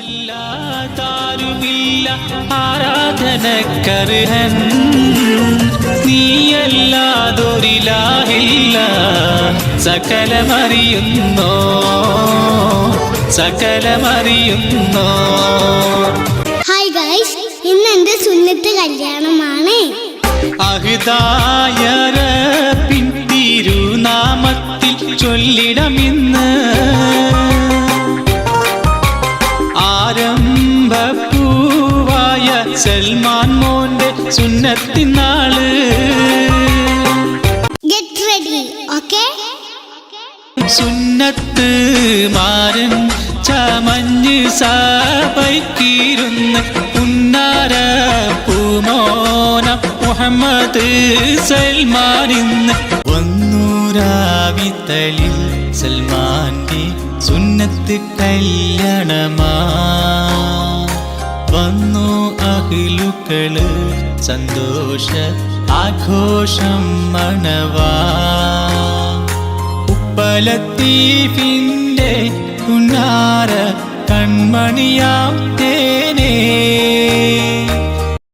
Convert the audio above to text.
വല്ലാതാരുമില്ല ആരാധനക്കർഹൻ നീയല്ലാതൊരിലാഹില്ല സകലമറിയുന്നോ സകലമറിയുന്നോ. Hi guys, ഇന്ന് എന്റെ സുന്നത്ത് കല്യാണമാണ്. അഹ്ദായ റബ്ബിൻ തിരുനാമത്തിൽ ചൊല്ലിടമിന്ന് ആരംഭപ്പൂവായ സൽമാൻ മോന്റെ സുന്നത്തിനാള്. Get ready, okay? സുന്നത്ത് മാരൻ ചമഞ്ഞ് സഭയ്ക്കിരുന്ന് പുന്നാര പൂമോന മുഹമ്മദ് സൽമാനിന്ന് വന്നൂരാവിത്തലിൽ സൽമാന്റെ സുന്നത്ത് കല്യാണമാ. വന്നു അഹ്ലുക്കള് സന്തോഷ ആഘോഷം മണവാ. ഉപ്പലത്തീഫിന്റെ പുന്നാര കൺമണിയാം തേനേ